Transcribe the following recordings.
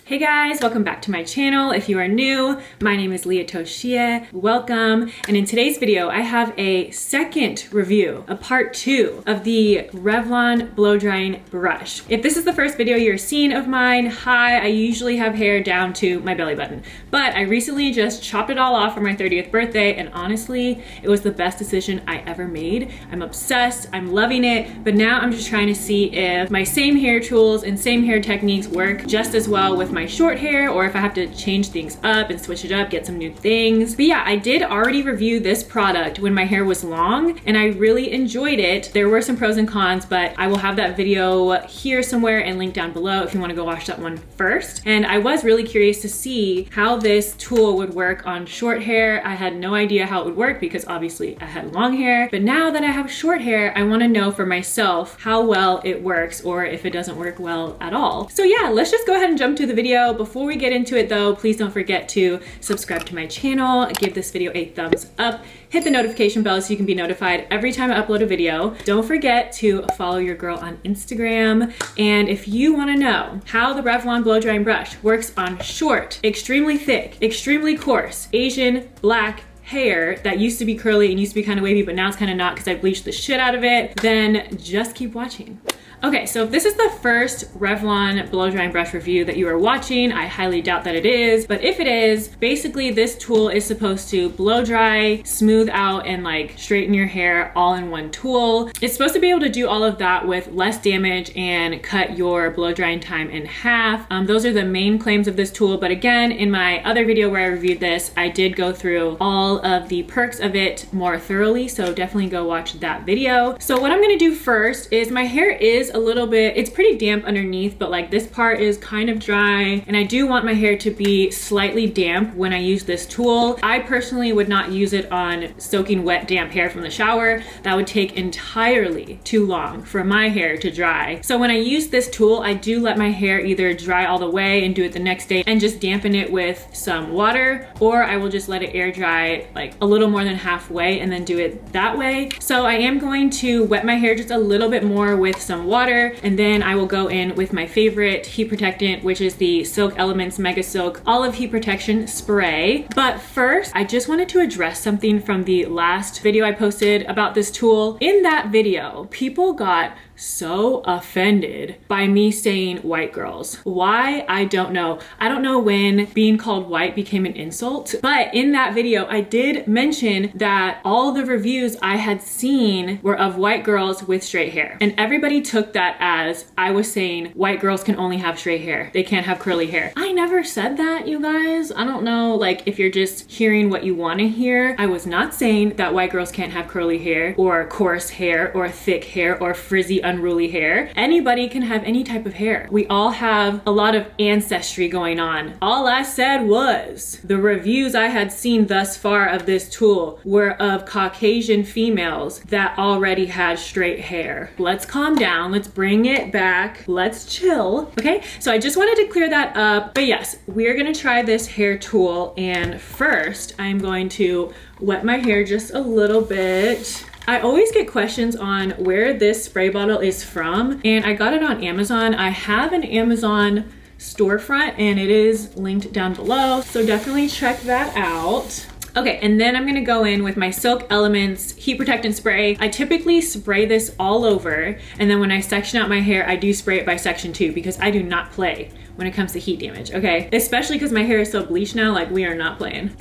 Hey guys, welcome back to my channel. If you are new, my name is Leah Toshia. Welcome. And in today's video, I have a second review, a part 2 of the Revlon blow drying brush. If this is the first video you're seeing of mine, hi, I usually have hair down to my belly button, but I recently just chopped it all off for my 30th birthday, and honestly, it was the best decision I ever made. I'm obsessed, I'm loving it, but now I'm just trying to see if my same hair tools and same hair techniques work just as well with my short hair, or if I have to change things up and switch it up, get some new things. But yeah, I did already review this product when my hair was long, and I really enjoyed it. There were some pros and cons, but I will have that video here somewhere and link down below if you want to go watch that one first. And I was really curious to see how this tool would work on short hair. I had no idea how it would work because obviously I had long hair, but now that I have short hair, I want to know for myself how well it works, or if it doesn't work well at all. So yeah, let's just go ahead and jump to the video. Before we get into it though, please don't forget to subscribe to my channel, give this video a thumbs up, hit the notification bell so you can be notified every time I upload a video. Don't forget to follow your girl on Instagram. And if you want to know how the Revlon blow drying brush works on short, extremely thick, extremely coarse, Asian, black, hair that used to be curly and used to be kind of wavy, but now it's kind of not because I bleached the shit out of it, then just keep watching. Okay, so if this is the first Revlon blow drying brush review that you are watching, I highly doubt that it is, but if it is, basically this tool is supposed to blow dry, smooth out, and like straighten your hair all in one tool. It's supposed to be able to do all of that with less damage and cut your blow drying time in half. Those are the main claims of this tool, but again, in my other video where I reviewed this, I did go through all of the perks of it more thoroughly, so definitely go watch that video. So what I'm gonna do first is, my hair is a little bit, it's pretty damp underneath, but like this part is kind of dry, and I do want my hair to be slightly damp when I use this tool. I personally would not use it on soaking wet damp hair from the shower. That would take entirely too long for my hair to dry. So when I use this tool, I do let my hair either dry all the way and do it the next day and just dampen it with some water, or I will just let it air dry like a little more than halfway and then do it that way. So I am going to wet my hair just a little bit more with some water, and then I will go in with my favorite heat protectant, which is the Silk Elements Mega Silk Olive Heat Protection Spray. But first, I just wanted to address something from the last video I posted about this tool. In that video, people got so offended by me saying white girls. Why? I don't know. I don't know when being called white became an insult, but in that video I did mention that all the reviews I had seen were of white girls with straight hair, and everybody took that as I was saying white girls can only have straight hair, they can't have curly hair. I never said that, you guys. I don't know, like, if you're just hearing what you want to hear. I was not saying that white girls can't have curly hair or coarse hair or thick hair or frizzy unruly hair. Anybody can have any type of hair. We all have a lot of ancestry going on. All I said was the reviews I had seen thus far of this tool were of Caucasian females that already had straight hair. Let's calm down, let's bring it back, let's chill, okay? So I just wanted to clear that up. But yes, we're gonna try this hair tool, and first I'm going to wet my hair just a little bit. I always get questions on where this spray bottle is from, and I got it on Amazon. I have an Amazon storefront and it is linked down below, so definitely check that out. Okay, and then I'm gonna go in with my Silk Elements Heat Protectant Spray. I typically spray this all over, and then when I section out my hair, I do spray it by section too, because I do not play when it comes to heat damage, okay? Especially because my hair is so bleached now, like, we are not playing.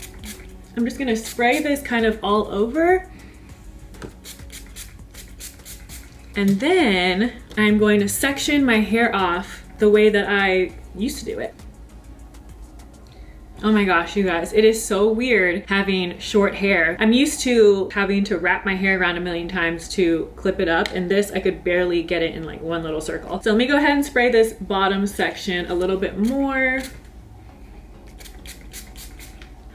I'm just gonna spray this kind of all over. And then I'm going to section my hair off the way that I used to do it. Oh my gosh, you guys, it is so weird having short hair. I'm used to having to wrap my hair around a million times to clip it up, and this, I could barely get it in like one little circle. So let me go ahead and spray this bottom section a little bit more.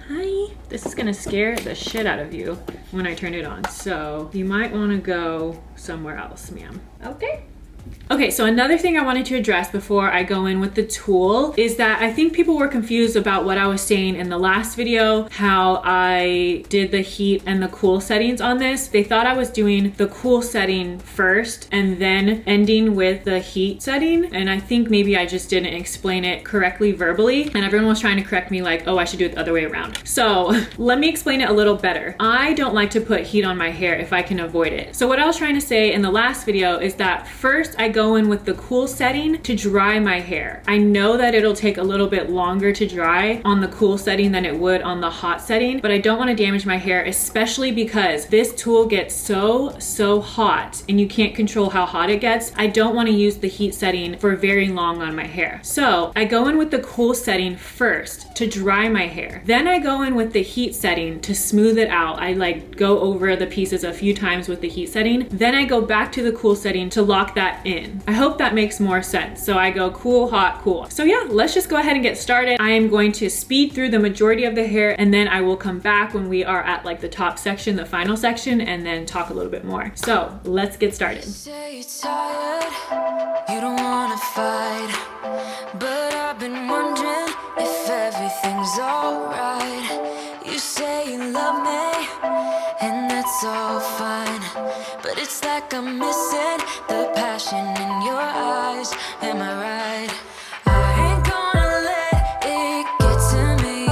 Hi. This is gonna scare the shit out of you when I turn it on, so you might wanna go somewhere else, ma'am. Okay. Okay, so another thing I wanted to address before I go in with the tool is that I think people were confused about what I was saying in the last video, how I did the heat and the cool settings on this. They thought I was doing the cool setting first and then ending with the heat setting. And I think maybe I just didn't explain it correctly verbally. And everyone was trying to correct me like, oh, I should do it the other way around. So let me explain it a little better. I don't like to put heat on my hair if I can avoid it. So what I was trying to say in the last video is that first I go in with the cool setting to dry my hair. I know that it'll take a little bit longer to dry on the cool setting than it would on the hot setting, but I don't want to damage my hair, especially because this tool gets so hot and you can't control how hot it gets. I don't want to use the heat setting for very long on my hair. So I go in with the cool setting first to dry my hair. Then I go in with the heat setting to smooth it out. I like go over the pieces a few times with the heat setting. Then I go back to the cool setting to lock that in. I hope that makes more sense. So I go cool, hot, cool. So yeah, let's just go ahead and get started. I am going to speed through the majority of the hair and then I will come back when we are at like the top section, the final section, and then talk a little bit more. So let's get started. Say you're tired, you don't wanna fight, but I've been wondering if everything's alright. You say you love me, and that's all fine, but it's like I'm missing the passion in your eyes. Am I right? I ain't gonna let it get to me.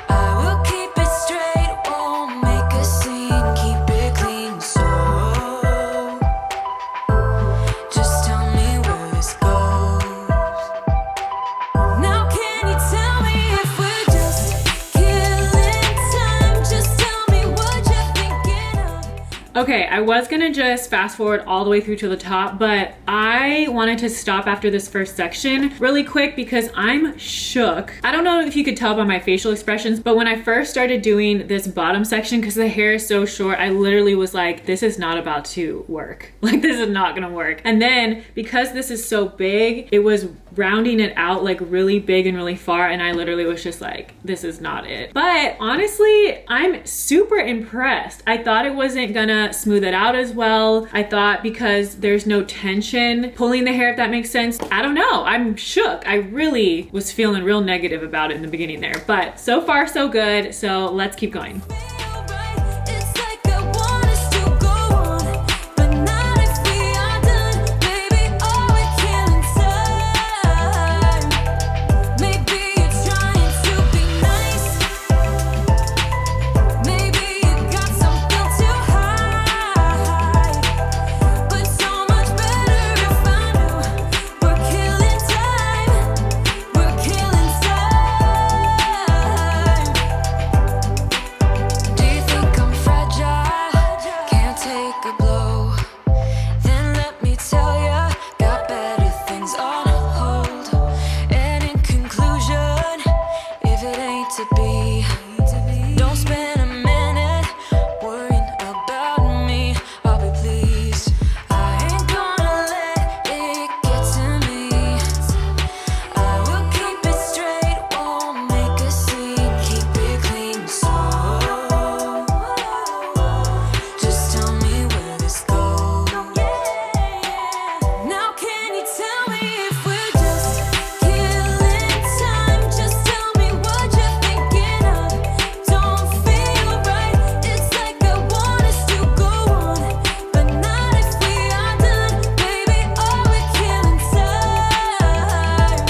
I will keep it straight, won't make a scene, keep it clean. So just tell me where this goes. Now can you tell me if we're just killing time? Just tell me what you're thinking of. Okay, I was gonna just fast forward all the way through to the top, but I wanted to stop after this first section really quick because I'm shook. I don't know if you could tell by my facial expressions, but when I first started doing this bottom section, because the hair is so short, I literally was like, this is not about to work. Like, this is not gonna work. And then because this is so big, it was rounding it out like really big and really far, and I literally was just like, this is not it. But honestly, I'm super impressed. I thought it wasn't gonna smooth it out as well. I thought because there's no tension pulling the hair, if that makes sense. I don't know, I'm shook. I really was feeling real negative about it in the beginning there, but so far so good. So let's keep going. It's like I want us to go on, but not if we are done. Baby, all we're killing time. Maybe you're trying to be nice. Maybe you got something to hide, but so much better if I knew. We're killing time. We're killing time. Do you think I'm fragile? Can't take a blow. Then let me tell ya, got better things on hold. And in conclusion, if it ain't to be, don't spend a minute worrying about me. I'll be pleased. I ain't gonna let it get to me. I will keep it straight, won't make a scene, keep it clean. So just tell me where this goes. Now can you tell me if we're just killing time? Just tell me what you're thinking of. Don't feel right. It's like I want us to go on, but not if we are done. Baby, all we're killing time.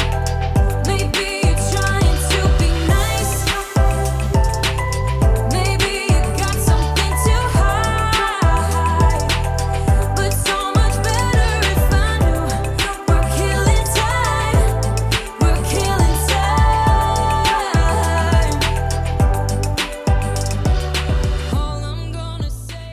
Maybe you're trying to be nice. Maybe you got something to hide, but so much better if I knew. We're killing time. We're killing time. All I'm gonna say.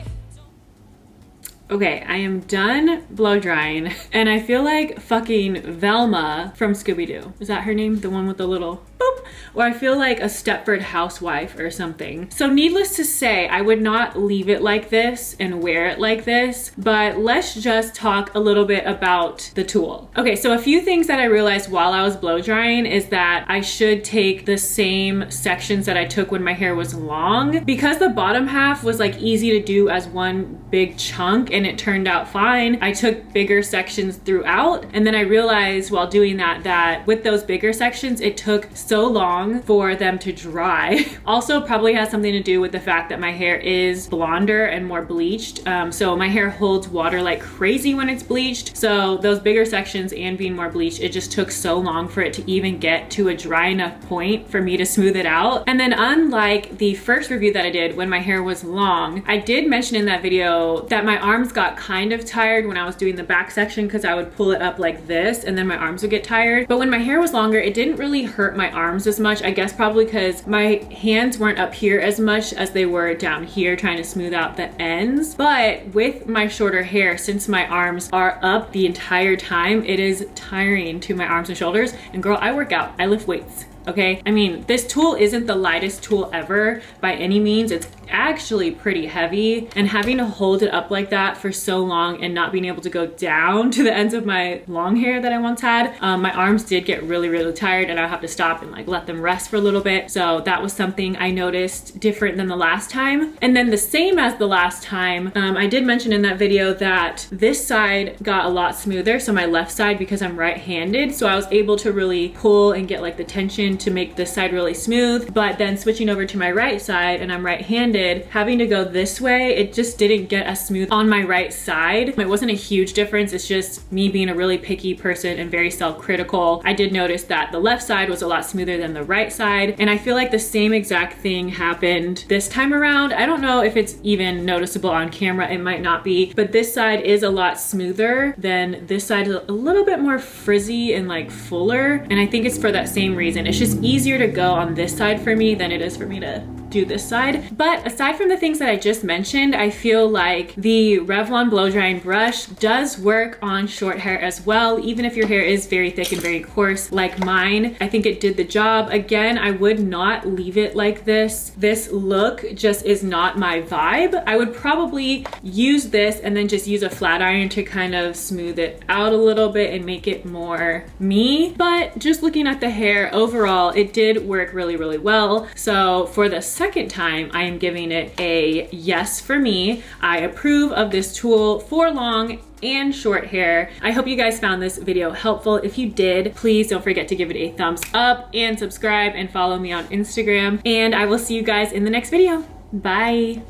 Okay, I am done blow drying and I feel like fucking Velma from Scooby-Doo. Is that her name? The one with the little boop? or I feel like a Stepford housewife or something. So needless to say, I would not leave it like this and wear it like this, but let's just talk a little bit about the tool. Okay, so a few things that I realized while I was blow drying is that I should take the same sections that I took when my hair was long, because the bottom half was like easy to do as one big chunk and it turned out fine. I took bigger sections throughout, and then I realized while doing that with those bigger sections, it took so long for them to dry. Also probably has something to do with the fact that my hair is blonder and more bleached. So my hair holds water like crazy when it's bleached. So those bigger sections and being more bleached, it just took so long for it to even get to a dry enough point for me to smooth it out. And then unlike the first review that I did when my hair was long, I did mention in that video that my arms got kind of tired when I was doing the back section because I would pull it up like this and then my arms would get tired. But when my hair was longer, it didn't really hurt my arms as much. I guess probably because my hands weren't up here as much as they were down here trying to smooth out the ends. But with my shorter hair, since my arms are up the entire time, it is tiring to my arms and shoulders. And girl, I work out, I lift weights. Okay, I mean, this tool isn't the lightest tool ever by any means. It's actually pretty heavy, and having to hold it up like that for so long and not being able to go down to the ends of my long hair that I once had, my arms did get really, really tired, and I'll have to stop and like let them rest for a little bit. So that was something I noticed different than the last time. And then the same as the last time, I did mention in that video that this side got a lot smoother. So my left side, because I'm right-handed, so I was able to really pull and get like the tension to make this side really smooth. But then switching over to my right side, and I'm right-handed, having to go this way, it just didn't get as smooth on my right side. It wasn't a huge difference. It's just me being a really picky person and very self-critical. I did notice that the left side was a lot smoother than the right side. And I feel like the same exact thing happened this time around. I don't know if it's even noticeable on camera. It might not be, but this side is a lot smoother than this side, is a little bit more frizzy and like fuller. And I think it's for that same reason. It's just easier to go on this side for me than it is for me to do this side. But aside from the things that I just mentioned, I feel like the Revlon blow drying brush does work on short hair as well. Even if your hair is very thick and very coarse like mine, I think it did the job. Again, I would not leave it like this. This look just is not my vibe. I would probably use this and then just use a flat iron to kind of smooth it out a little bit and make it more me. But just looking at the hair overall, it did work really, really well. So for the second time, I am giving it a yes for me. I approve of this tool for long and short hair. I hope you guys found this video helpful. If you did, please don't forget to give it a thumbs up and subscribe and follow me on Instagram. And I will see you guys in the next video. Bye.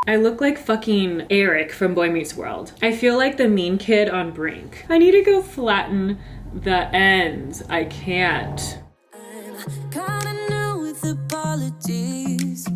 I look like fucking Eric from Boy Meets World. I feel like the mean kid on Brink. I need to go flatten the ends. I can't. I'm kinda new with apologies.